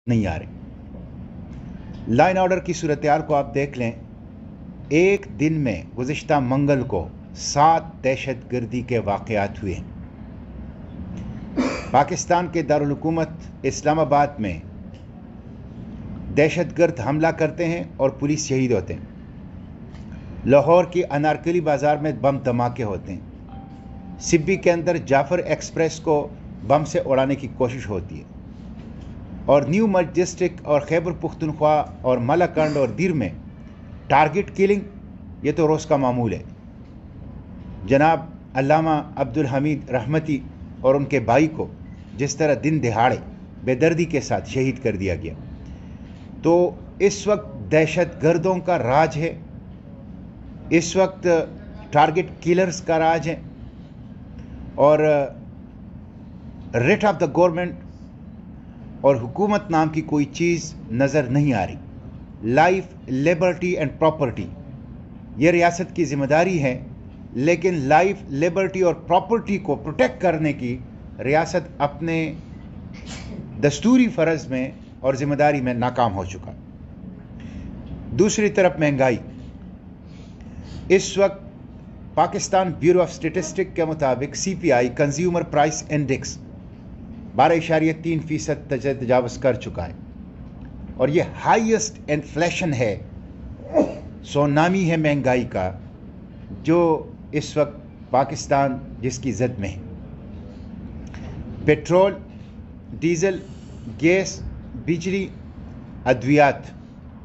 नहीं आ रही। Line order की सूरत-ए-हाल को आप देख लें। एक दिन में गुज़िश्ता मंगल को 7 दहशतगर्दी के वाक़यात हुए। पाकिस्तान के दारुल हुकूमत इस्लामाबाद में दहशतगर्द हमला करते हैं और पुलिस शहीद होते हैं। लाहौर की अनारकली बाज़ार में बम धमाके होते हैं। सिब्बी के अंदर जाफ़र एक्सप्रेस को बम से उड़ाने की कोशिश होती है। और न्यू मजेस्टिक और खैबर पुख्तनख्वा और मलाकंड और दीर में टारगेट किलिंग ये तो रोज़ का मामूल है। जनाब अल्लामा अब्दुल हमीद रहमती और उनके भाई को जिस तरह दिन दिहाड़े बेदर्दी के साथ शहीद कर दिया गया, तो इस वक्त दहशतगर्दों का राज है, इस वक्त टारगेट किलर्स का राज है और रिट ऑफ द गवर्नमेंट और हुकूमत नाम की कोई चीज़ नज़र नहीं आ रही। लाइफ, लिबर्टी एंड प्रॉपर्टी ये रियासत की ज़िम्मेदारी है, लेकिन लाइफ, लिबर्टी और प्रॉपर्टी को प्रोटेक्ट करने की रियासत अपने दस्तूरी फ़र्ज़ में और ज़िम्मेदारी में नाकाम हो चुका। दूसरी तरफ महंगाई। इस वक्त पाकिस्तान ब्यूरो ऑफ स्टेटिस्टिक के मुताबिक CPI कंज्यूमर प्राइस इंडेक्स 12.3% तजावज़ कर चुका है और ये हाईएस्ट इन्फ्लेशन है, सोनामी है महंगाई का, जो इस वक्त पाकिस्तान जिसकी ज़द में है। पेट्रोल, डीज़ल, गैस, बिजली, अद्वियात,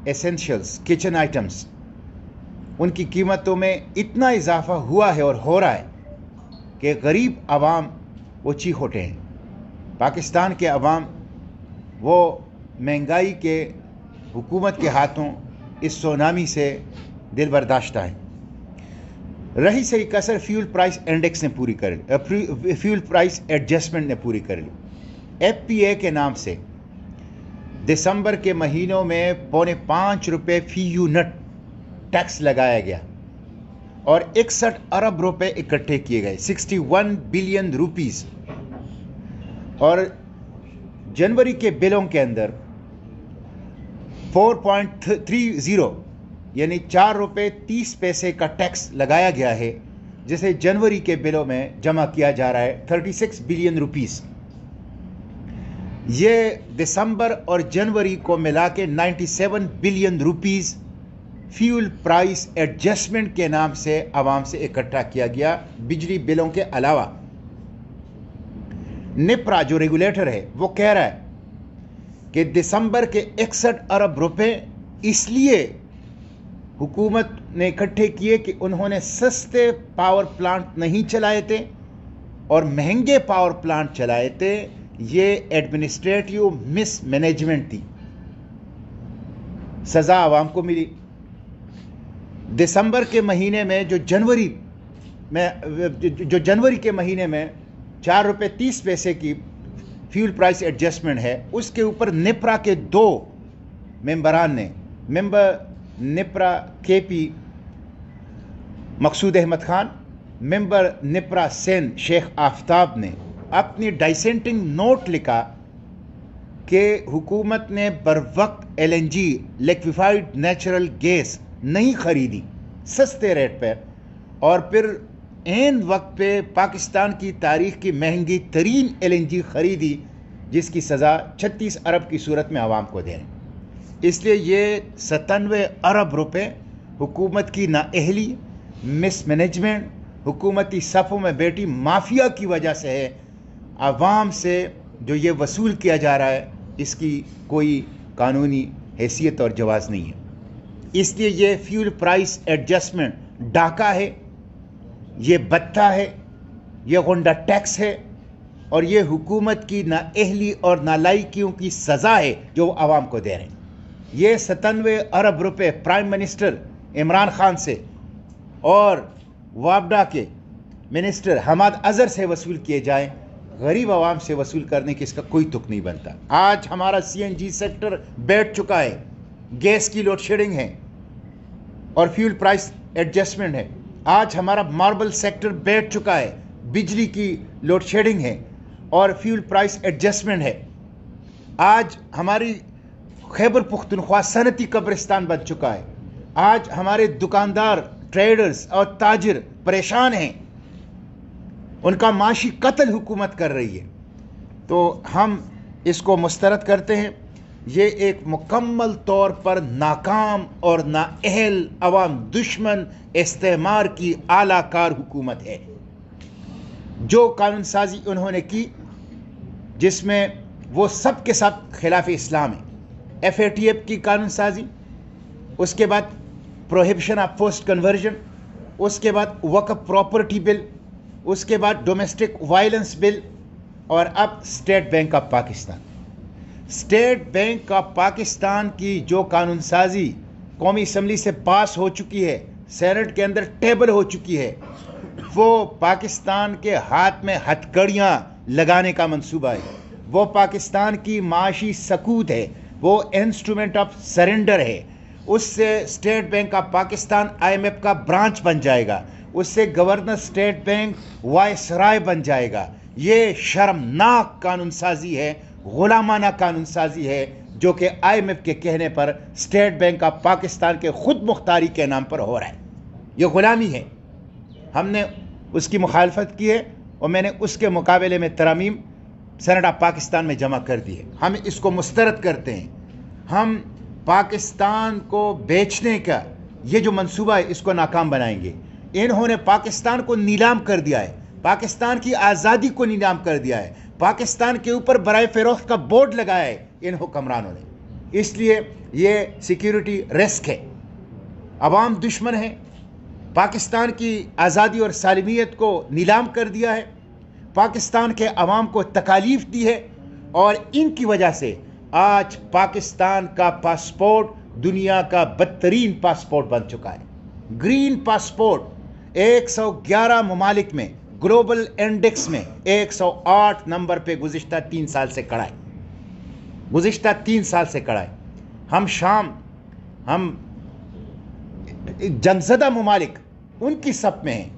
एसेंशियल्स, किचन आइटम्स, उनकी कीमतों में इतना इजाफा हुआ है और हो रहा है कि गरीब आवाम वो चीख उठे हैं। पाकिस्तान के अवाम वो महंगाई के हुकूमत के हाथों इस सुनामी से दिल बर्दाश्ता है। रही सही कसर फ्यूल प्राइस इंडेक्स ने पूरी कर ली, फ्यूल प्राइस एडजस्टमेंट ने पूरी कर ली। FPA के नाम से दिसंबर के महीनों में ₹5.25 फी यूनिट टैक्स लगाया गया और 61 अरब रुपए इकट्ठे किए गए, 61 बिलियन रुपीस। और जनवरी के बिलों के अंदर 4.30 यानी ₹4.30 का टैक्स लगाया गया है, जिसे जनवरी के बिलों में जमा किया जा रहा है 36 बिलियन रुपीस। ये दिसंबर और जनवरी को मिला के 97 billion rupees fuel price adjustment के नाम से आवाम से इकट्ठा किया गया, बिजली बिलों के अलावा। निप्रा जो रेगुलेटर है वो कह रहा है कि दिसंबर के 61 अरब रुपए इसलिए हुकूमत ने इकट्ठे किए कि उन्होंने सस्ते पावर प्लांट नहीं चलाए थे और महंगे पावर प्लांट चलाए थे। ये एडमिनिस्ट्रेटिव मिसमैनेजमेंट थी, सजा आवाम को मिली। दिसंबर के महीने में जो जनवरी के महीने में ₹4.30 की फ्यूल प्राइस एडजस्टमेंट है, उसके ऊपर निप्रा के 2 मेंबरान ने, मेंबर निप्रा KP मकसूद अहमद खान, मेंबर निप्रा सेन शेख आफ्ताब ने अपनी डाइसेंटिंग नोट लिखा कि हुकूमत ने बरवक्त LNG लिक्विफाइड नेचुरल गैस नहीं खरीदी सस्ते रेट पर, और फिर ऐन वक्त पे पाकिस्तान की तारीख की महंगी तरीन LNG खरीदी, जिसकी सज़ा 36 अरब की सूरत में आवाम को दे रहे। इसलिए ये 97 अरब रुपए हुकूमत की नाअहली, मिसमैनेजमेंट, हुकूमती सफ़ों में बैठी माफिया की वजह से है। आवाम से जो ये वसूल किया जा रहा है, इसकी कोई कानूनी हैसियत और जवाज़ नहीं है। इसलिए ये फ्यूल प्राइस एडजस्टमेंट डाका है, ये बत्ता है, ये गुंडा टैक्स है और ये हुकूमत की नाअहली और नालायकियों की सज़ा है जो आवाम को दे रहे हैं। ये 97 अरब रुपए प्राइम मिनिस्टर इमरान खान से और वापडा के मिनिस्टर हमाद अजहर से वसूल किए जाएं, गरीब आवाम से वसूल करने की इसका कोई तुक नहीं बनता। आज हमारा CNG सेक्टर बैठ चुका है, गैस की लोड शेडिंग है और फ्यूल प्राइस एडजस्टमेंट है। आज हमारा मार्बल सेक्टर बैठ चुका है, बिजली की लोड शेडिंग है और फ्यूल प्राइस एडजस्टमेंट है। आज हमारी खैबर पुख्तनख्वा सनती कब्रिस्तान बन चुका है। आज हमारे दुकानदार, ट्रेडर्स और ताजिर परेशान हैं, उनका माशी कत्ल हुकूमत कर रही है। तो हम इसको मुस्तरद करते हैं। ये एक मुकम्मल तौर पर नाकाम और नाअहल अवाम दुश्मन इस्तेमार की आलाकार हुकूमत है। जो कानून साजी उन्होंने की जिसमें वो सब के सब खिलाफ इस्लाम है। FATF की कानून साजी, उसके बाद प्रोहिबिशन ऑफ फोर्स्ड कन्वर्जन, उसके बाद वक्फ प्रॉपर्टी बिल, उसके बाद डोमेस्टिक वायलेंस बिल, और अब state bank of Pakistan. State bank of Pakistan की जो कानून साजी कौमी असम्बली से पास हो चुकी है, सेनेट के अंदर टेबल हो चुकी है, वो पाकिस्तान के हाथ में हथकड़ियाँ लगाने का मंसूबा है। वो पाकिस्तान की माशी सकूत है, वो इंस्ट्रूमेंट ऑफ सरेंडर है। उससे state bank of Pakistan IMF का ब्रांच बन जाएगा, उससे गवर्नर स्टेट बैंक वायसराय बन जाएगा। ये शर्मनाक कानून साजी है, गुलामाना कानून साजी है, जो कि IMF के कहने पर स्टेट बैंक ऑफ पाकिस्तान के खुद मुख्तारी के नाम पर हो रहा है। ये गुलामी है। हमने उसकी मुखालफत की है और मैंने उसके मुकाबले में तरामीम सेनेट ऑफ पाकिस्तान में जमा कर दी है। हम इसको मुस्तरद करते हैं। हम पाकिस्तान को बेचने का ये जो मंसूबा है इसको नाकाम बनाएंगे। इन्होंने पाकिस्तान को नीलाम कर दिया है, पाकिस्तान की आज़ादी को नीलाम कर दिया है, पाकिस्तान के ऊपर बराए फ़रोख्त का बोर्ड लगाया है इन हुक्मरानों ने। इसलिए ये सिक्योरिटी रिस्क है, अवाम दुश्मन है, पाकिस्तान की आज़ादी और सालमियत को नीलाम कर दिया है, पाकिस्तान के अवाम को तकालीफ दी है, और इनकी वजह से आज पाकिस्तान का पासपोर्ट दुनिया का बदतरीन पासपोर्ट बन चुका है। ग्रीन पासपोर्ट 111 ममालिक में ग्लोबल इंडेक्स में 108 नंबर पे गुज़िश्ता 3 साल से खड़ा है, गुज़िश्ता 3 साल से खड़ा है। हम जंगज़दा ममालिक उनकी सप में हैं।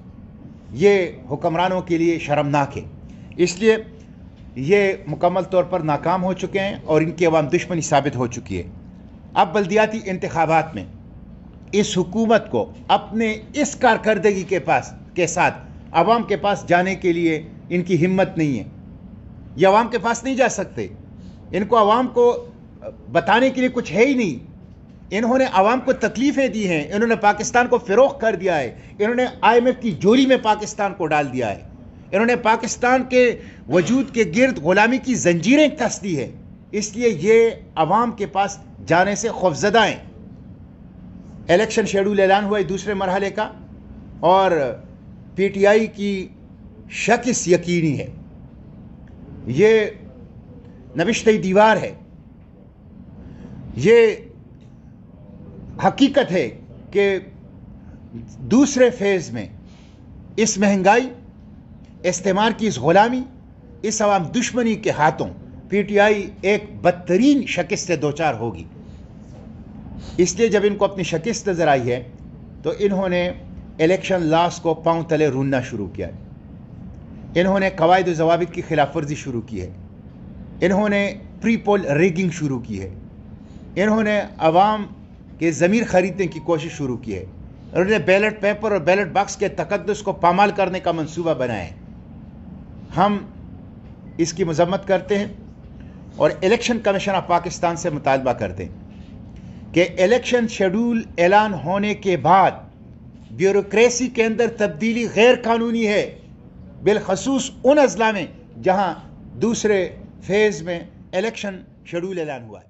ये हुक्मरानों के लिए शर्मनाक है। इसलिए ये मुकम्मल तौर पर नाकाम हो चुके हैं और इनकी अवाम दुश्मनी साबित हो चुकी है। अब बल्दियाती इंतखाबात में इस हुकूमत को अपने इस कारकर्दगी के साथ अवाम के पास जाने के लिए इनकी हिम्मत नहीं है। ये अवाम के पास नहीं जा सकते, इनको अवाम को बताने के लिए कुछ है ही नहीं। इन्होंने अवाम को तकलीफ़ें दी हैं, इन्होंने पाकिस्तान को फ़रोग़ कर दिया है, इन्होंने IMF की झोली में पाकिस्तान को डाल दिया है, इन्होंने पाकिस्तान के वजूद के गिर्द ग़ुलामी की जंजीरें कस दी है। इसलिए ये अवाम के पास जाने से खौफज़दा हैं। इलेक्शन शेड्यूल ऐलान हुआ है दूसरे मरहले का, और PTI की शिकस्त यकीनी है। ये नविश्ते दीवार है। ये हकीकत है कि दूसरे फेज़ में इस महंगाई, इस्तेमार की इस ग़ुलामी, इस अवाम दुश्मनी के हाथों PTI एक बदतरीन शिकस्त से दोचार होगी। इसलिए जब इनको अपनी शिकस्त नज़र आई है तो इन्होंने इलेक्शन लॉस को पांव तले रूंधना शुरू किया है। इन्होंने कवायद व ज़वाबित की खिलाफ वर्जी शुरू की है, इन्होंने प्री पोल रिगिंग शुरू की है, इन्होंने अवाम के ज़मीर ख़रीदने की कोशिश शुरू की है, इन्होंने बैलेट पेपर और बैलेट बॉक्स के तकद्दुस को पामाल करने का मंसूबा बनाया है। हम इसकी मज़म्मत करते हैं और इलेक्शन कमीशन ऑफ पाकिस्तान से मुतालबा करते हैं कि इलेक्शन शेड्यूल ऐलान होने के बाद ब्यूरोक्रेसी के अंदर तब्दीली गैर कानूनी है, बिलखसूस उन अजला में जहाँ दूसरे फेज़ में इलेक्शन शेड्यूल ऐलान हुआ है।